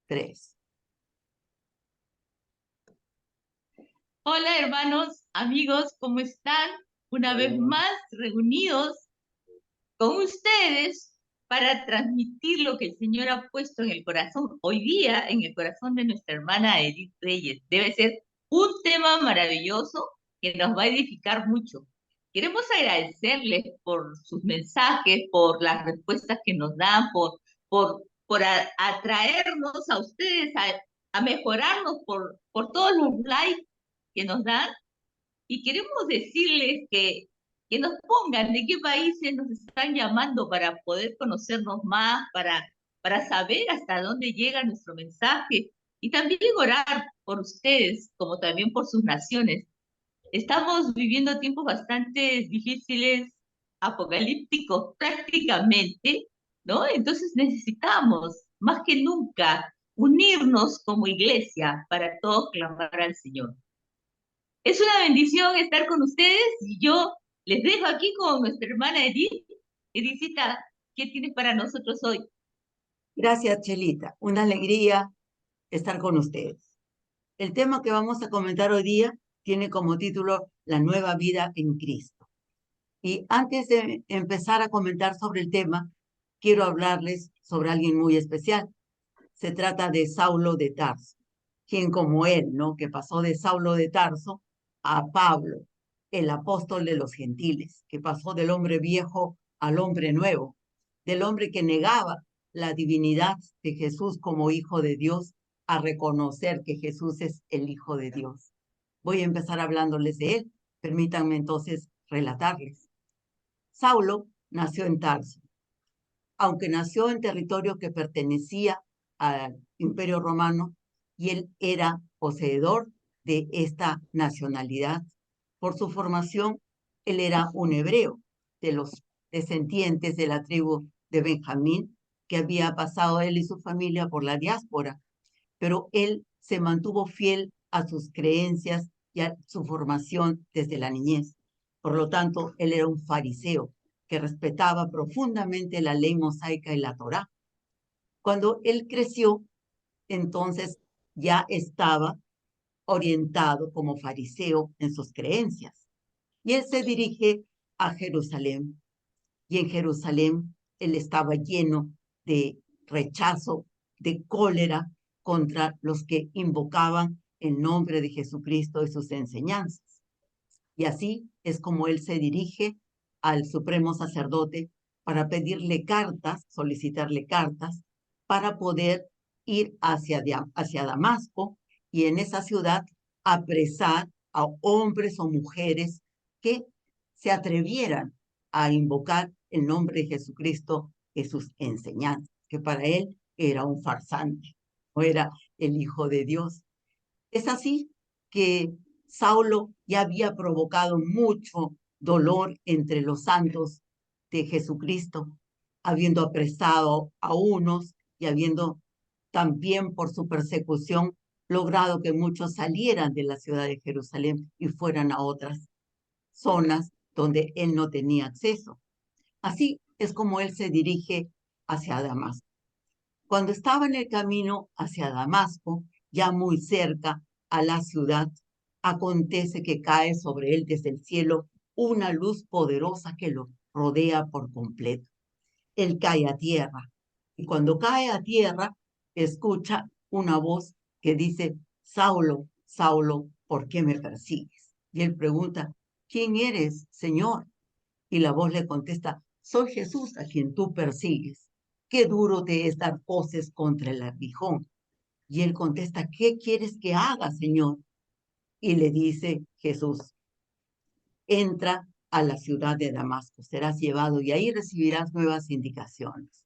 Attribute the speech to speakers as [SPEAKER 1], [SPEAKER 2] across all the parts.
[SPEAKER 1] Tres.
[SPEAKER 2] Hola hermanos, amigos, ¿cómo están? Una vez más reunidos con ustedes para transmitir lo que el Señor ha puesto en el corazón, hoy día en el corazón de nuestra hermana Edith Reyes. Debe ser un tema maravilloso que nos va a edificar mucho. Queremos agradecerles por sus mensajes, por las respuestas que nos dan, por atraernos a ustedes, a mejorarnos, por todos los likes que nos dan y queremos decirles que nos pongan de qué países nos están llamando para poder conocernos más, para saber hasta dónde llega nuestro mensaje y también orar por ustedes, como también por sus naciones. Estamos viviendo tiempos bastante difíciles, apocalípticos prácticamente, ¿no? Entonces necesitamos más que nunca unirnos como iglesia para todos clamar al Señor. Es una bendición estar con ustedes y yo les dejo aquí con nuestra hermana Edith. Edithita, ¿qué tienes para nosotros hoy?
[SPEAKER 1] Gracias, Chelita. Una alegría estar con ustedes. El tema que vamos a comentar hoy día tiene como título La nueva vida en Cristo. Y antes de empezar a comentar sobre el tema, quiero hablarles sobre alguien muy especial. Se trata de Saulo de Tarso, quien como él, ¿no? Que pasó de Saulo de Tarso a Pablo, el apóstol de los gentiles, que pasó del hombre viejo al hombre nuevo, del hombre que negaba la divinidad de Jesús como hijo de Dios a reconocer que Jesús es el hijo de Dios. Voy a empezar hablándoles de él. Permítanme entonces relatarles. Saulo nació en Tarso, aunque nació en territorio que pertenecía al Imperio Romano y él era poseedor de esta nacionalidad. Por su formación, él era un hebreo de los descendientes de la tribu de Benjamín, que había pasado él y su familia por la diáspora, pero él se mantuvo fiel a sus creencias y a su formación desde la niñez. Por lo tanto, él era un fariseo que respetaba profundamente la ley mosaica y la Torá. Cuando él creció, entonces ya estaba orientado como fariseo en sus creencias. Y él se dirige a Jerusalén. Y en Jerusalén él estaba lleno de rechazo, de cólera contra los que invocaban el nombre de Jesucristo y sus enseñanzas. Y así es como él se dirige al supremo sacerdote para pedirle cartas, solicitarle cartas, para poder ir hacia Damasco y en esa ciudad apresar a hombres o mujeres que se atrevieran a invocar el nombre de Jesucristo en sus enseñanzas, que para él era un farsante, o era el Hijo de Dios. Es así que Saulo ya había provocado mucho dolor entre los santos de Jesucristo, habiendo apresado a unos y habiendo también por su persecución logrado que muchos salieran de la ciudad de Jerusalén y fueran a otras zonas donde él no tenía acceso. Así es como él se dirige hacia Damasco. Cuando estaba en el camino hacia Damasco, ya muy cerca a la ciudad, acontece que cae sobre él desde el cielo una luz poderosa que lo rodea por completo. Él cae a tierra y cuando cae a tierra, escucha una voz que dice, Saulo, Saulo, ¿por qué me persigues? Y él pregunta, ¿quién eres, Señor? Y la voz le contesta, soy Jesús a quien tú persigues. Qué duro te es dar voces contra el aguijón. Y él contesta, ¿qué quieres que haga, Señor? Y le dice Jesús, entra a la ciudad de Damasco, serás llevado y ahí recibirás nuevas indicaciones.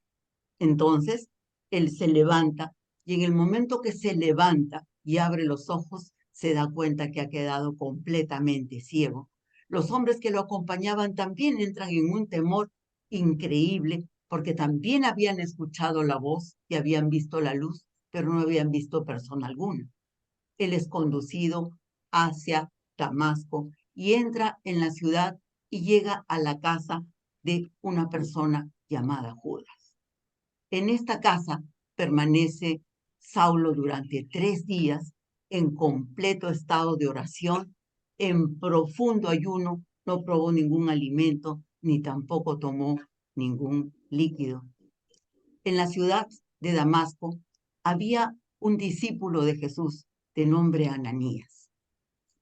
[SPEAKER 1] Entonces, él se levanta y en el momento que se levanta y abre los ojos, se da cuenta que ha quedado completamente ciego. Los hombres que lo acompañaban también entran en un temor increíble porque también habían escuchado la voz y habían visto la luz, pero no habían visto persona alguna. Él es conducido hacia Damasco y entra en la ciudad y llega a la casa de una persona llamada Judas. En esta casa permanece Saulo durante 3 días en completo estado de oración, en profundo ayuno, no probó ningún alimento, ni tampoco tomó ningún líquido. En la ciudad de Damasco había un discípulo de Jesús de nombre Ananías.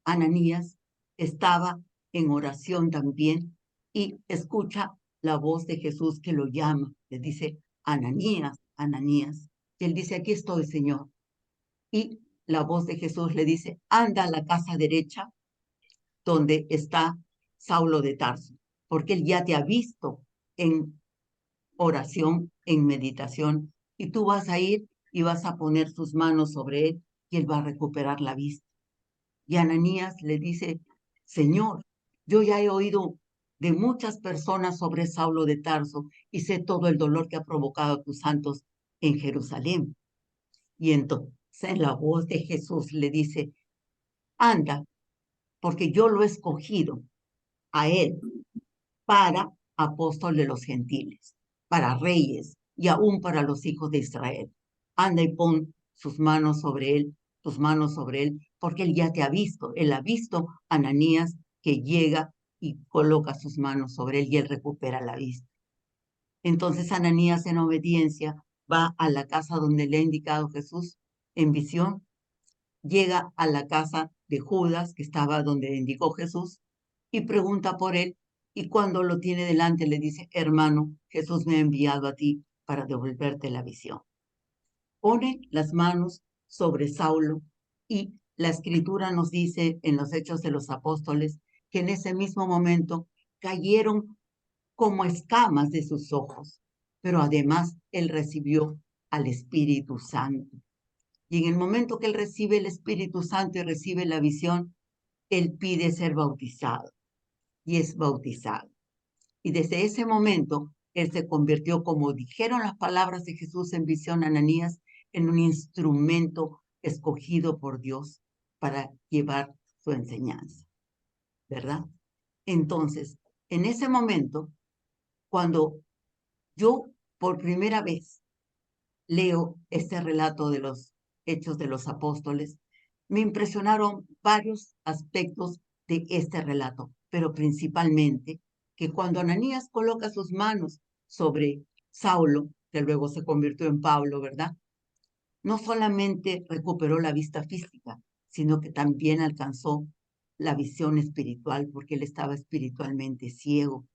[SPEAKER 1] Ananías estaba en oración también y escucha la voz de Jesús que lo llama. Le dice, Ananías, Ananías. Y él dice, aquí estoy, Señor. Y la voz de Jesús le dice, anda a la casa derecha donde está Saulo de Tarso, porque él ya te ha visto en oración, en meditación, y tú vas a ir y vas a poner tus manos sobre él y él va a recuperar la vista. Y Ananías le dice, Señor, yo ya he oído de muchas personas sobre Saulo de Tarso y sé todo el dolor que ha provocado a tus santos en Jerusalén. Y entonces la voz de Jesús le dice, anda, porque yo lo he escogido a él para apóstol de los gentiles, para reyes y aún para los hijos de Israel. Anda y pon sus manos sobre él, tus manos sobre él, porque él ya te ha visto. Él ha visto a Ananías que llega y coloca sus manos sobre él y él recupera la vista. Entonces Ananías, en obediencia, va a la casa donde le ha indicado Jesús en visión, llega a la casa de Judas, que estaba donde le indicó Jesús, y pregunta por él, y cuando lo tiene delante le dice, hermano, Jesús me ha enviado a ti para devolverte la visión. Pone las manos sobre Saulo y la escritura nos dice en los Hechos de los Apóstoles que en ese mismo momento cayeron como escamas de sus ojos, pero además él recibió al Espíritu Santo. Y en el momento que él recibe el Espíritu Santo y recibe la visión, él pide ser bautizado y es bautizado. Y desde ese momento, él se convirtió, como dijeron las palabras de Jesús en visión a Ananías, en un instrumento escogido por Dios para llevar su enseñanza, ¿verdad? Entonces, en ese momento, cuando yo por primera vez leo este relato de los Hechos de los Apóstoles, me impresionaron varios aspectos de este relato, pero principalmente que cuando Ananías coloca sus manos sobre Saulo, que luego se convirtió en Pablo, ¿verdad? No solamente recuperó la vista física, sino que también alcanzó la visión espiritual, porque él estaba espiritualmente ciego.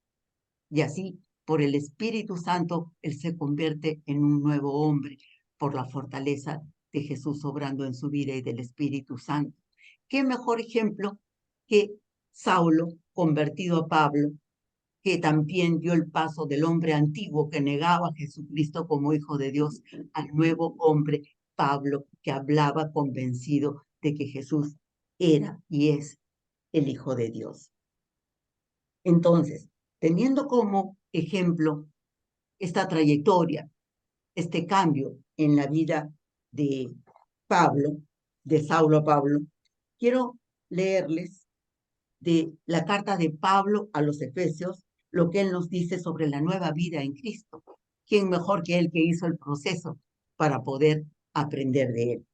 [SPEAKER 1] Y así, por el Espíritu Santo, él se convierte en un nuevo hombre por la fortaleza de Jesús obrando en su vida y del Espíritu Santo. ¿Qué mejor ejemplo que Saulo, convertido a Pablo, que también dio el paso del hombre antiguo que negaba a Jesucristo como Hijo de Dios al nuevo hombre Pablo, que hablaba convencido de que Jesús era y es el Hijo de Dios? Entonces, teniendo como ejemplo esta trayectoria, este cambio en la vida de Pablo, de Saulo a Pablo, quiero leerles de la carta de Pablo a los Efesios lo que él nos dice sobre la nueva vida en Cristo. ¿Quién mejor que él que hizo el proceso para poder aprender de él?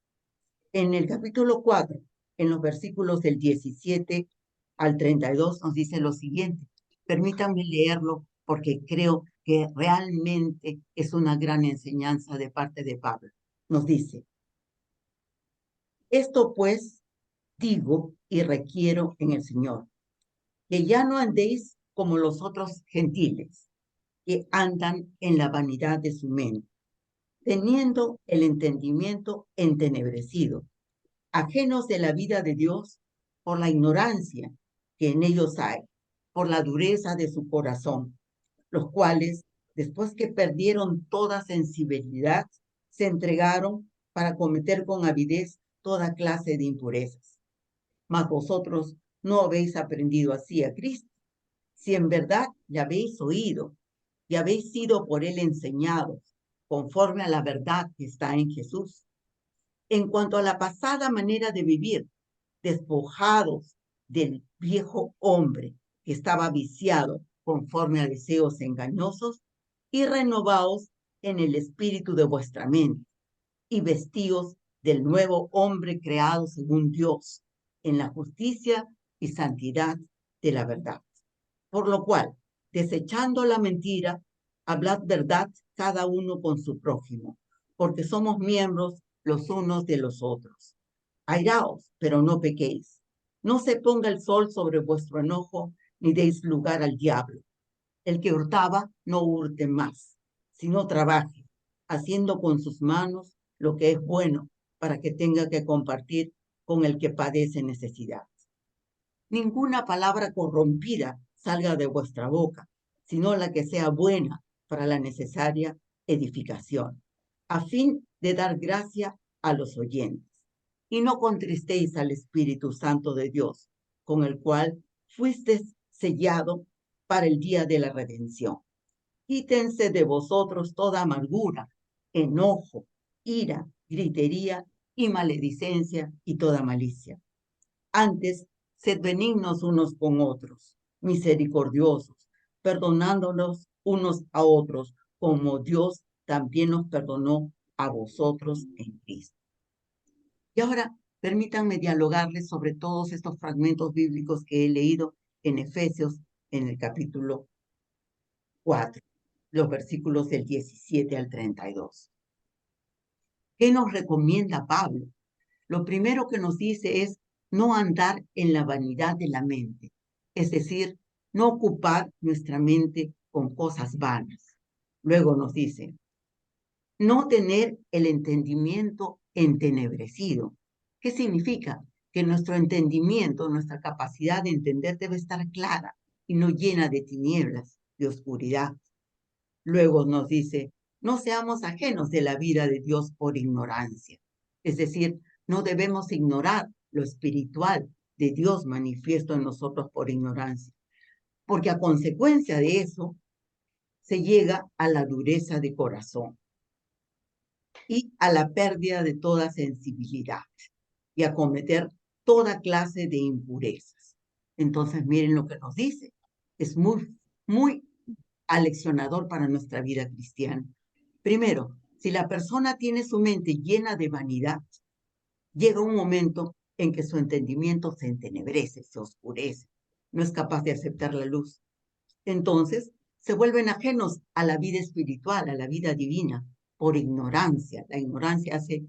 [SPEAKER 1] En el capítulo 4, en los versículos del 17 al 32, nos dice lo siguiente. Permítanme leerlo porque creo que realmente es una gran enseñanza de parte de Pablo. Nos dice, esto pues digo y requiero en el Señor, que ya no andéis como los otros gentiles, que andan en la vanidad de su mente, teniendo el entendimiento entenebrecido, ajenos de la vida de Dios por la ignorancia que en ellos hay, por la dureza de su corazón, los cuales, después que perdieron toda sensibilidad, se entregaron para cometer con avidez toda clase de impurezas. Mas vosotros no habéis aprendido así a Cristo, si en verdad le habéis oído y habéis sido por él enseñados, conforme a la verdad que está en Jesús. En cuanto a la pasada manera de vivir, despojados del viejo hombre que estaba viciado conforme a deseos engañosos y renovados en el espíritu de vuestra mente, y vestíos del nuevo hombre creado según Dios, en la justicia y santidad de la verdad. Por lo cual, desechando la mentira, hablad verdad cada uno con su prójimo, porque somos miembros los unos de los otros. Airaos, pero no pequéis. No se ponga el sol sobre vuestro enojo, ni deis lugar al diablo. El que hurtaba, no hurte más, sino trabaje, haciendo con sus manos lo que es bueno, para que tenga que compartir con el que padece necesidad. Ninguna palabra corrompida salga de vuestra boca, sino la que sea buena para la necesaria edificación, a fin de dar gracia a los oyentes. Y no contristéis al Espíritu Santo de Dios, con el cual fuisteis sellado para el día de la redención. Quítense de vosotros toda amargura, enojo, ira, gritería y maledicencia y toda malicia. Antes, sed benignos unos con otros, misericordiosos, perdonándonos unos a otros, como Dios también nos perdonó a vosotros en Cristo. Y ahora, permítanme dialogarles sobre todos estos fragmentos bíblicos que he leído en Efesios, en el capítulo 4, los versículos del 17 al 32. ¿Qué nos recomienda Pablo? Lo primero que nos dice es no andar en la vanidad de la mente, es decir, no ocupar nuestra mente con cosas vanas. Luego nos dice, no tener el entendimiento entenebrecido. ¿Qué significa? Que nuestro entendimiento, nuestra capacidad de entender debe estar clara y no llena de tinieblas, de oscuridad. Luego nos dice, no seamos ajenos de la vida de Dios por ignorancia. Es decir, no debemos ignorar lo espiritual de Dios manifiesto en nosotros por ignorancia, porque a consecuencia de eso se llega a la dureza de corazón y a la pérdida de toda sensibilidad y a cometer toda clase de impurezas. Entonces, miren lo que nos dice. Es muy aleccionador para nuestra vida cristiana. Primero, si la persona tiene su mente llena de vanidad, llega un momento en que su entendimiento se entenebrece, se oscurece, no es capaz de aceptar la luz. Entonces, se vuelven ajenos a la vida espiritual, a la vida divina, por ignorancia. La ignorancia hace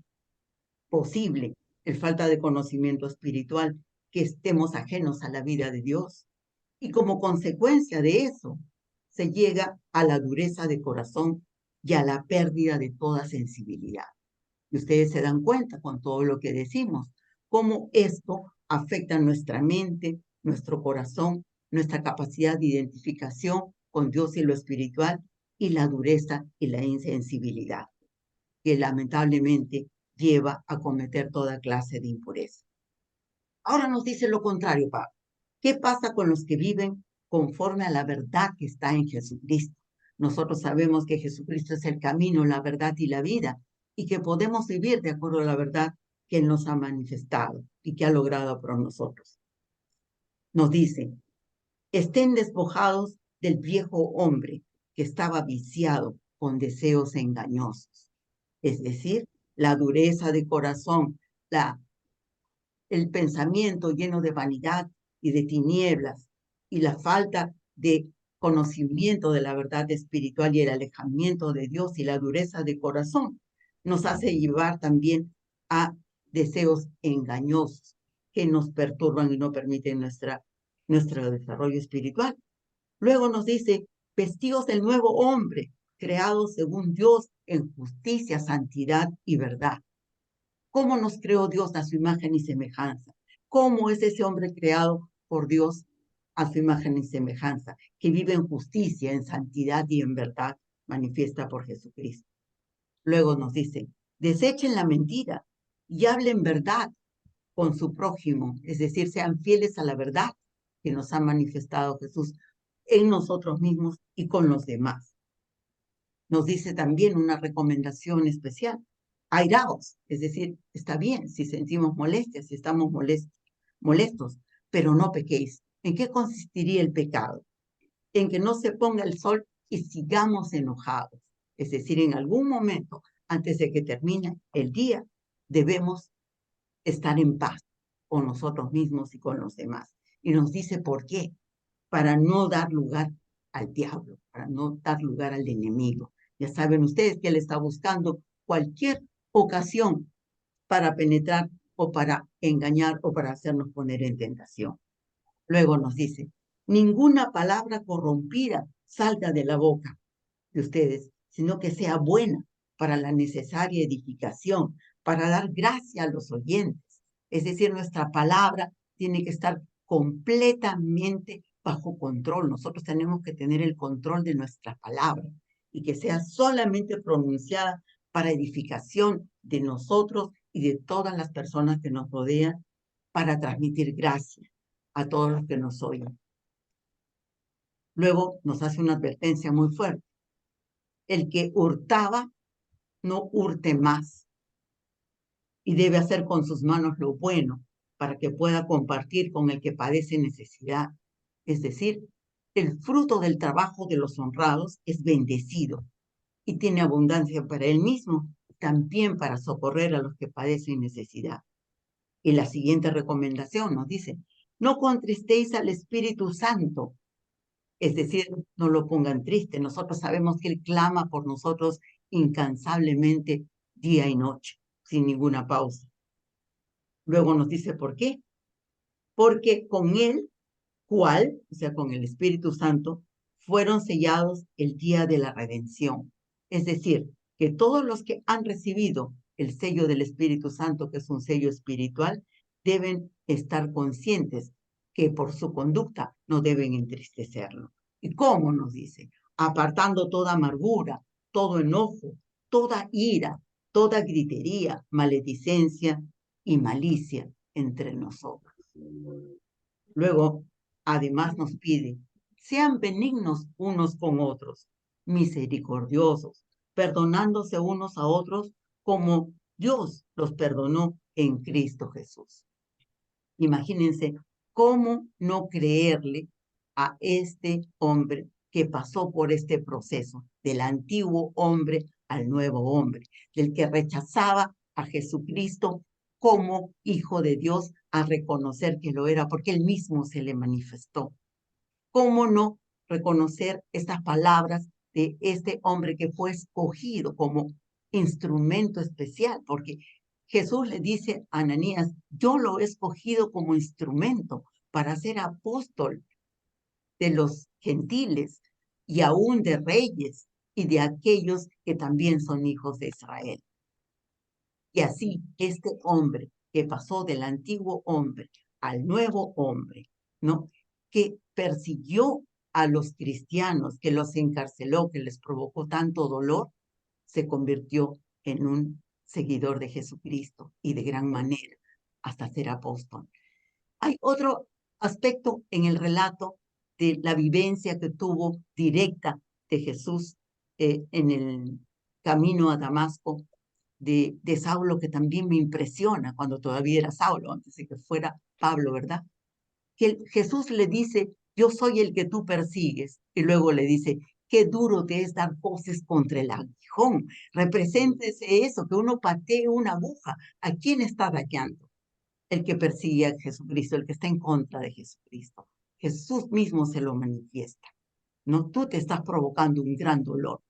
[SPEAKER 1] posible, el falta de conocimiento espiritual, que estemos ajenos a la vida de Dios. Y como consecuencia de eso, se llega a la dureza de corazón y a la pérdida de toda sensibilidad. Y ustedes se dan cuenta con todo lo que decimos, cómo esto afecta nuestra mente, nuestro corazón, nuestra capacidad de identificación con Dios y lo espiritual, y la dureza y la insensibilidad, que lamentablemente lleva a cometer toda clase de impureza. Ahora nos dice lo contrario, Pablo. ¿Qué pasa con los que viven conforme a la verdad que está en Jesucristo? Nosotros sabemos que Jesucristo es el camino, la verdad y la vida, y que podemos vivir de acuerdo a la verdad que Él nos ha manifestado y que ha logrado por nosotros. Nos dice, estén despojados del viejo hombre que estaba viciado con deseos engañosos. Es decir, la dureza de corazón, el pensamiento lleno de vanidad y de tinieblas y la falta de conocimiento de la verdad espiritual y el alejamiento de Dios y la dureza de corazón nos hace llevar también a deseos engañosos que nos perturban y no permiten nuestro desarrollo espiritual. Luego nos dice, vestidos del nuevo hombre, creados según Dios en justicia, santidad y verdad. ¿Cómo nos creó Dios a su imagen y semejanza? ¿Cómo es ese hombre creado por Dios a su imagen y semejanza, que vive en justicia, en santidad y en verdad, manifiesta por Jesucristo? Luego nos dice, desechen la mentira y hablen verdad con su prójimo, es decir, sean fieles a la verdad que nos ha manifestado Jesús en nosotros mismos y con los demás. Nos dice también una recomendación especial. Airaos, es decir, está bien si sentimos molestias, si estamos molestos, pero no pequéis. ¿En qué consistiría el pecado? En que no se ponga el sol y sigamos enojados. Es decir, en algún momento antes de que termine el día, debemos estar en paz con nosotros mismos y con los demás. Y nos dice por qué, para no dar lugar al diablo, para no dar lugar al enemigo. Ya saben ustedes que él está buscando cualquier ocasión para penetrar o para engañar o para hacernos poner en tentación. Luego nos dice, ninguna palabra corrompida salga de la boca de ustedes, sino que sea buena para la necesaria edificación, para dar gracia a los oyentes. Es decir, nuestra palabra tiene que estar completamente bajo control. Nosotros tenemos que tener el control de nuestra palabra y que sea solamente pronunciada para edificación de nosotros y de todas las personas que nos rodean, para transmitir gracia a todos los que nos oyen. Luego nos hace una advertencia muy fuerte. El que hurtaba, no hurte más, y debe hacer con sus manos lo bueno para que pueda compartir con el que padece necesidad. Es decir, el fruto del trabajo de los honrados es bendecido y tiene abundancia para él mismo, también para socorrer a los que padecen necesidad. Y la siguiente recomendación nos dice, no contristéis al Espíritu Santo, es decir, no lo pongan triste. Nosotros sabemos que Él clama por nosotros incansablemente día y noche, sin ninguna pausa. Luego nos dice por qué. Porque con Él, ¿cuál? O sea, con el Espíritu Santo, fueron sellados el día de la redención. Es decir, que todos los que han recibido el sello del Espíritu Santo, que es un sello espiritual, deben estar conscientes que por su conducta no deben entristecerlo. ¿Y cómo nos dice? Apartando toda amargura, todo enojo, toda ira, toda gritería, maledicencia y malicia entre nosotros. Luego, además nos pide, sean benignos unos con otros, misericordiosos, perdonándose unos a otros como Dios los perdonó en Cristo Jesús. Imagínense cómo no creerle a este hombre que pasó por este proceso, del antiguo hombre al nuevo hombre, del que rechazaba a Jesucristo como hijo de Dios a reconocer que lo era, porque él mismo se le manifestó. ¿Cómo no reconocer estas palabras de este hombre que fue escogido como instrumento especial? Porque Jesús le dice a Ananías, yo lo he escogido como instrumento para ser apóstol de los gentiles y aún de reyes y de aquellos que también son hijos de Israel. Y así este hombre que pasó del antiguo hombre al nuevo hombre, ¿no? Que persiguió a los cristianos, que los encarceló, que les provocó tanto dolor, se convirtió en un seguidor de Jesucristo y de gran manera, hasta ser apóstol. Hay otro aspecto en el relato de la vivencia que tuvo directa de Jesús en el camino a Damasco, de Saulo, que también me impresiona cuando todavía era Saulo, antes de que fuera Pablo, ¿verdad? Que Jesús le dice, yo soy el que tú persigues, y luego le dice, qué duro te es dar voces contra el aguijón. Represéntese eso, que uno patee una aguja. ¿A quién está dañando? El que persigue a Jesucristo, el que está en contra de Jesucristo. Jesús mismo se lo manifiesta. No, tú te estás provocando un gran dolor,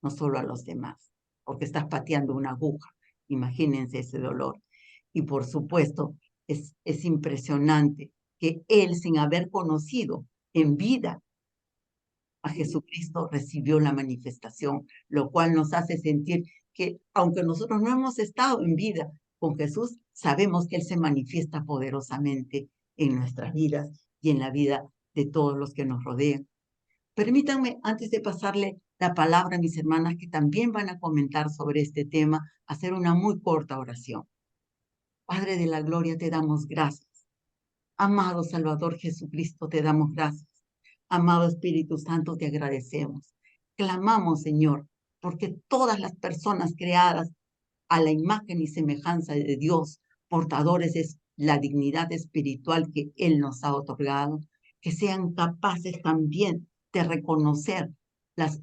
[SPEAKER 1] no solo a los demás, porque estás pateando una aguja. Imagínense ese dolor. Y por supuesto, es impresionante que él, sin haber conocido en vida a Jesucristo, recibió la manifestación, lo cual nos hace sentir que, aunque nosotros no hemos estado en vida con Jesús, sabemos que Él se manifiesta poderosamente en nuestras vidas y en la vida de todos los que nos rodean. Permítanme, antes de pasarle la palabra a mis hermanas que también van a comentar sobre este tema, hacer una muy corta oración. Padre de la gloria, te damos gracias. Amado Salvador Jesucristo, te damos gracias. Amado Espíritu Santo, te agradecemos. Clamamos, Señor, porque todas las personas creadas a la imagen y semejanza de Dios, portadores de la dignidad espiritual que Él nos ha otorgado, que sean capaces también de reconocer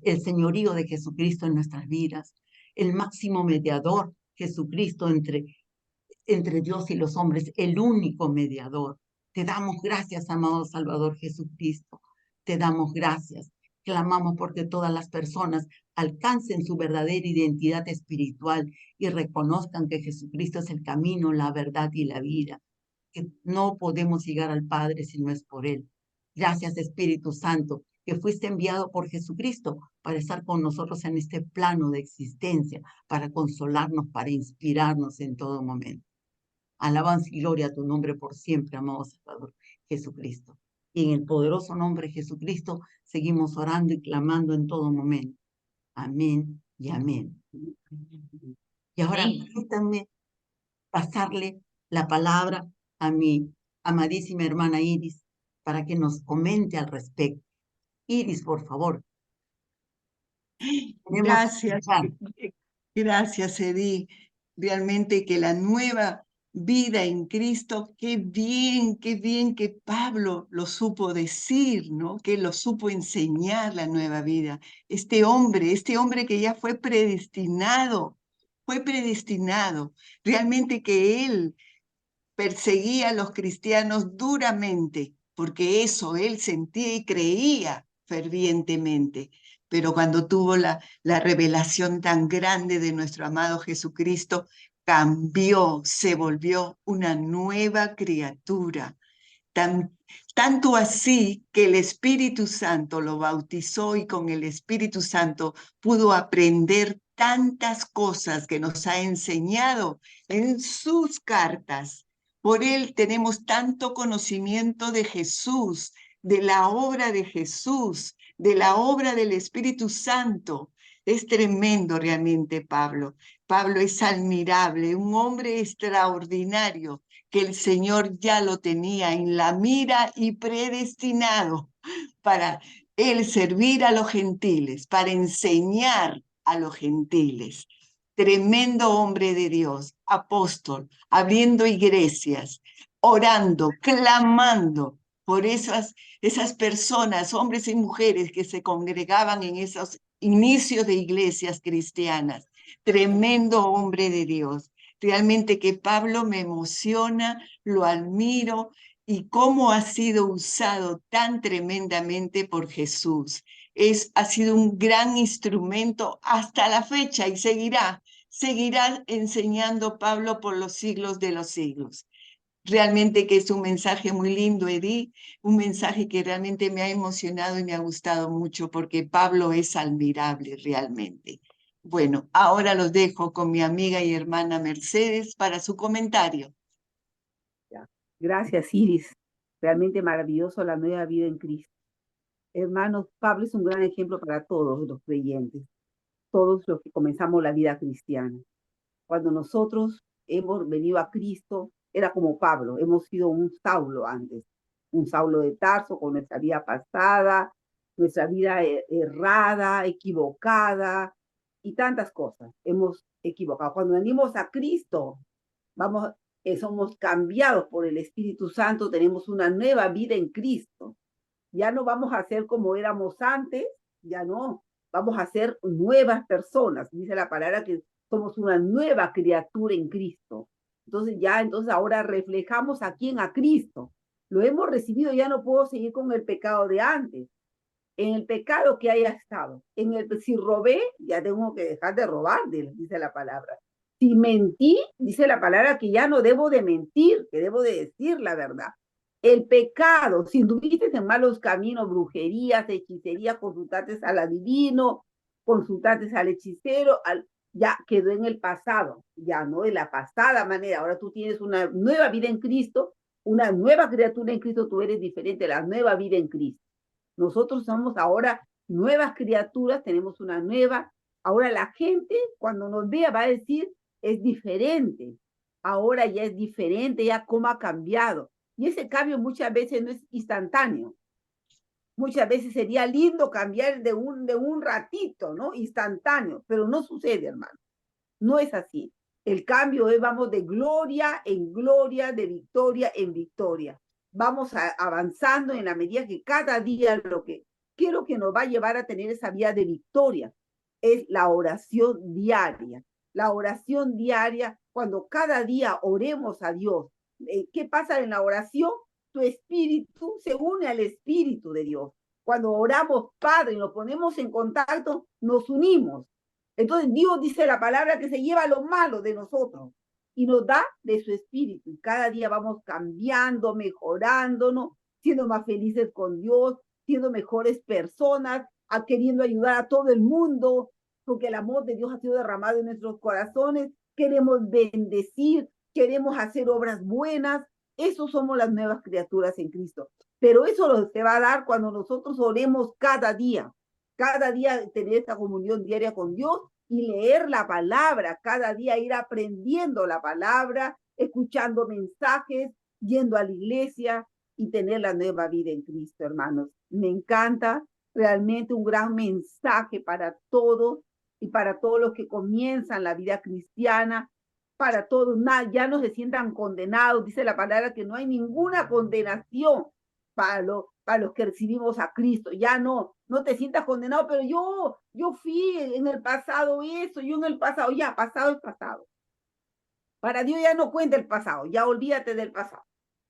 [SPEAKER 1] el señorío de Jesucristo en nuestras vidas, el máximo mediador, Jesucristo, entre Dios y los hombres, el único mediador. Te damos gracias, amado Salvador Jesucristo. Te damos gracias. Clamamos porque todas las personas alcancen su verdadera identidad espiritual y reconozcan que Jesucristo es el camino, la verdad y la vida, que no podemos llegar al Padre si no es por Él. Gracias, Espíritu Santo, que fuiste enviado por Jesucristo para estar con nosotros en este plano de existencia, para consolarnos, para inspirarnos en todo momento. Alabanza y gloria a tu nombre por siempre, amado Salvador Jesucristo. Y en el poderoso nombre de Jesucristo seguimos orando y clamando en todo momento. Amén y amén. Y ahora permítanme pasarle la palabra a mi amadísima hermana Iris para que nos comente al respecto. Iris, por favor.
[SPEAKER 3] Gracias, gracias, Edith. Realmente que la nueva vida en Cristo, qué bien que Pablo lo supo decir, ¿no? Que lo supo enseñar la nueva vida. Este hombre que ya fue predestinado, realmente que él perseguía a los cristianos duramente, porque eso él sentía y creía fervientemente. Pero cuando tuvo la revelación tan grande de nuestro amado Jesucristo, cambió, se volvió una nueva criatura. Tanto así que el Espíritu Santo lo bautizó y con el Espíritu Santo pudo aprender tantas cosas que nos ha enseñado en sus cartas. Por él tenemos tanto conocimiento de Jesús, de la obra de Jesús, de la obra del Espíritu Santo. Es tremendo realmente, Pablo. Pablo es admirable, un hombre extraordinario que el Señor ya lo tenía en la mira y predestinado para él servir a los gentiles, para enseñar a los gentiles. Tremendo hombre de Dios, apóstol, abriendo iglesias, orando, clamando por esas personas, hombres y mujeres que se congregaban en esos inicios de iglesias cristianas. Tremendo hombre de Dios. Realmente que Pablo me emociona, lo admiro y cómo ha sido usado tan tremendamente por Jesús. Ha sido un gran instrumento hasta la fecha y seguirá enseñando Pablo por los siglos de los siglos. Realmente que es un mensaje muy lindo, Edith, un mensaje que realmente me ha emocionado y me ha gustado mucho porque Pablo es admirable realmente. Bueno, ahora los dejo con mi amiga y hermana Mercedes para su comentario.
[SPEAKER 4] Gracias, Iris. Realmente maravilloso la nueva vida en Cristo. Hermanos, Pablo es un gran ejemplo para todos los creyentes, todos los que comenzamos la vida cristiana. Cuando nosotros hemos venido a Cristo, era como Pablo, hemos sido un Saulo antes, un Saulo de Tarso con nuestra vida pasada, nuestra vida errada, equivocada y tantas cosas. Hemos equivocado. Cuando venimos a Cristo, somos cambiados por el Espíritu Santo, tenemos una nueva vida en Cristo. Ya no vamos a ser como éramos antes, ya no, vamos a ser nuevas personas. Dice la palabra que somos una nueva criatura en Cristo. Entonces ahora reflejamos a quién, a Cristo. Lo hemos recibido, ya no puedo seguir con el pecado de antes. En el pecado que haya estado, si robé, ya tengo que dejar de robar, dice la palabra. Si mentí, dice la palabra que ya no debo de mentir, que debo de decir la verdad. El pecado, si anduviste en malos caminos, brujerías, hechicería, consultaste al adivino, consultaste al hechicero, ya quedó en el pasado, ya no de la pasada manera. Ahora tú tienes una nueva vida en Cristo, una nueva criatura en Cristo, tú eres diferente, la nueva vida en Cristo. Nosotros somos ahora nuevas criaturas, tenemos una nueva. Ahora la gente cuando nos vea va a decir, es diferente. Ahora ya es diferente, ya cómo ha cambiado. Y ese cambio muchas veces no es instantáneo. Muchas veces sería lindo cambiar de un ratito, ¿no? Instantáneo, pero no sucede, hermano. No es así. El cambio es, vamos de gloria en gloria, de victoria en victoria. Vamos avanzando en la medida que cada día lo que quiero que nos va a llevar a tener esa vía de victoria. es la oración diaria. La oración diaria, cuando cada día oremos a Dios. ¿Qué pasa en la oración? Tu espíritu se une al espíritu de Dios. Cuando oramos, Padre, y nos ponemos en contacto, nos unimos. Entonces Dios dice la palabra que se lleva lo malo de nosotros y nos da de su espíritu. Y cada día vamos cambiando, mejorándonos, siendo más felices con Dios, siendo mejores personas, queriendo ayudar a todo el mundo, porque el amor de Dios ha sido derramado en nuestros corazones. Queremos bendecir, queremos hacer obras buenas. Eso somos las nuevas criaturas en Cristo. Pero eso se va a dar cuando nosotros oremos cada día tener esta comunión diaria con Dios y leer la palabra, cada día ir aprendiendo la palabra, escuchando mensajes, yendo a la iglesia y tener la nueva vida en Cristo, hermanos. Me encanta, realmente un gran mensaje para todos y para todos los que comienzan la vida cristiana, para todos, ya no se sientan condenados. Dice la palabra que no hay ninguna condenación para los que recibimos a Cristo. Ya no te sientas condenado, pero yo fui en el pasado eso, yo en el pasado, ya, pasado es pasado. Para Dios ya no cuenta el pasado, ya olvídate del pasado.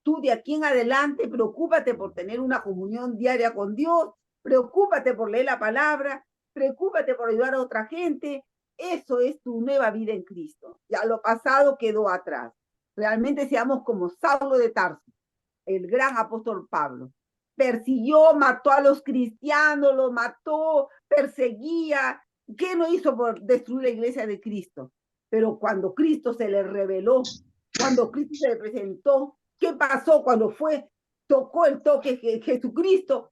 [SPEAKER 4] Tú de aquí en adelante, preocúpate por tener una comunión diaria con Dios, preocúpate por leer la palabra, preocúpate por ayudar a otra gente. Eso es tu nueva vida en Cristo. Ya lo pasado quedó atrás. Realmente seamos como Saulo de Tarso, el gran apóstol Pablo. Persiguió, mató a los cristianos, los mató, perseguía. ¿Qué no hizo por destruir la iglesia de Cristo? Pero cuando Cristo se le reveló, cuando Cristo se le presentó, ¿qué pasó cuando tocó el toque de Jesucristo?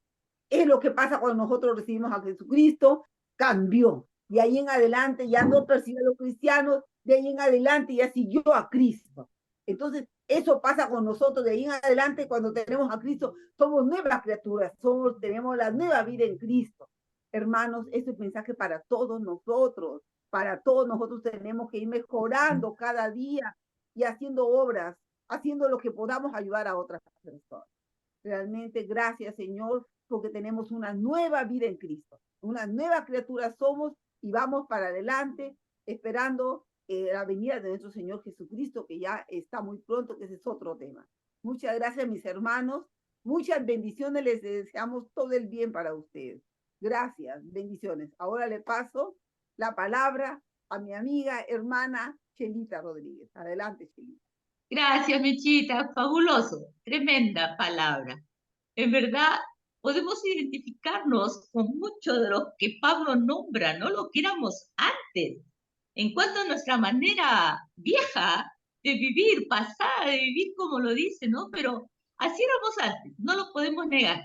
[SPEAKER 4] Es lo que pasa cuando nosotros recibimos a Jesucristo, cambió. De ahí en adelante ya no persiguió a los cristianos, de ahí en adelante ya siguió a Cristo. Entonces, eso pasa con nosotros. De ahí en adelante, cuando tenemos a Cristo, somos nuevas criaturas, tenemos la nueva vida en Cristo. Hermanos, este es un mensaje para todos nosotros. Para todos nosotros tenemos que ir mejorando cada día y haciendo obras, haciendo lo que podamos ayudar a otras personas. Realmente, gracias, Señor, porque tenemos una nueva vida en Cristo. Una nueva criatura somos y vamos para adelante, esperando la venida de nuestro Señor Jesucristo, que ya está muy pronto, que ese es otro tema. Muchas gracias, mis hermanos. Muchas bendiciones. Les deseamos todo el bien para ustedes. Gracias, bendiciones. Ahora le paso la palabra a mi amiga, hermana Chelita Rodríguez. Adelante, Chelita.
[SPEAKER 2] Gracias, Mechita. Fabuloso. Tremenda palabra. En verdad, podemos identificarnos con mucho de lo que Pablo nombra, no lo que éramos antes. En cuanto a nuestra manera vieja de vivir, pasada de vivir, como lo dice, ¿no? Pero así éramos antes, no lo podemos negar,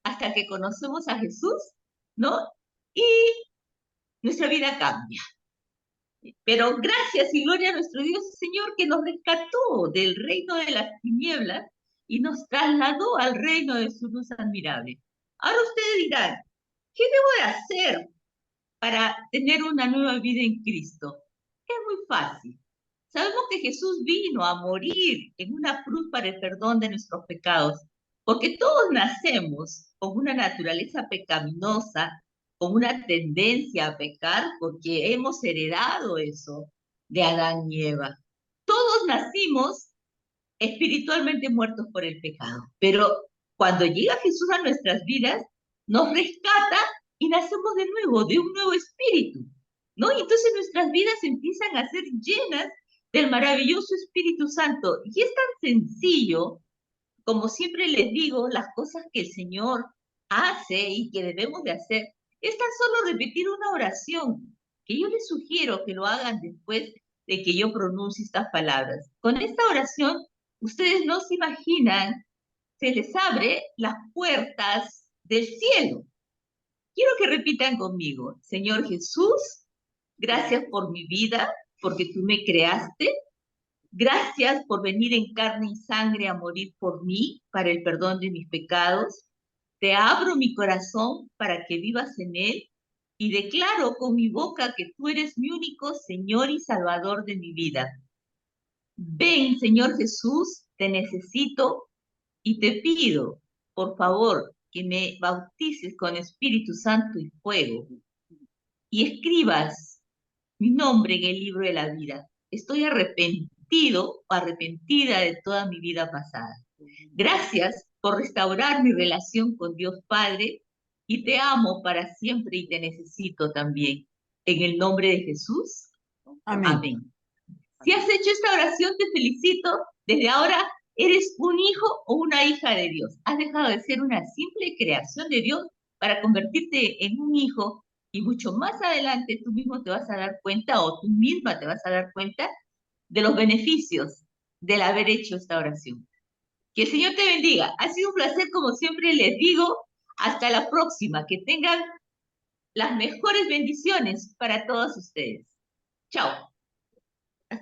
[SPEAKER 2] hasta que conocemos a Jesús, ¿no? Y nuestra vida cambia. Pero gracias y gloria a nuestro Dios, Señor, que nos rescató del reino de las tinieblas y nos trasladó al reino de su luz admirable. Ahora ustedes dirán, ¿qué debo de hacer para tener una nueva vida en Cristo? Es muy fácil. Sabemos que Jesús vino a morir en una cruz para el perdón de nuestros pecados, porque todos nacemos con una naturaleza pecaminosa, con una tendencia a pecar, porque hemos heredado eso de Adán y Eva. Todos nacimos espiritualmente muertos por el pecado, pero cuando llega Jesús a nuestras vidas, nos rescata y nacemos de nuevo, de un nuevo espíritu, ¿no? Y entonces nuestras vidas empiezan a ser llenas del maravilloso Espíritu Santo. Y es tan sencillo, como siempre les digo, las cosas que el Señor hace y que debemos de hacer, es tan solo repetir una oración, que yo les sugiero que lo hagan después de que yo pronuncie estas palabras. Con esta oración, ustedes no se imaginan, se les abre las puertas del cielo. Quiero que repitan conmigo: Señor Jesús, gracias por mi vida, porque tú me creaste. Gracias por venir en carne y sangre a morir por mí, para el perdón de mis pecados. Te abro mi corazón para que vivas en él y declaro con mi boca que tú eres mi único Señor y Salvador de mi vida. Ven, Señor Jesús, te necesito y te pido, por favor, que me bautices con Espíritu Santo y fuego. y escribas mi nombre en el libro de la vida. Estoy arrepentido o arrepentida de toda mi vida pasada. Gracias por restaurar mi relación con Dios Padre y te amo para siempre y te necesito también. En el nombre de Jesús.
[SPEAKER 1] Amén.
[SPEAKER 2] Amén. Si has hecho esta oración, te felicito. Desde ahora eres un hijo o una hija de Dios. Has dejado de ser una simple creación de Dios para convertirte en un hijo, y mucho más adelante tú mismo te vas a dar cuenta, o tú misma te vas a dar cuenta de los beneficios del haber hecho esta oración. Que el Señor te bendiga. Ha sido un placer, como siempre les digo. Hasta la próxima. Que tengan las mejores bendiciones para todos ustedes. Chao.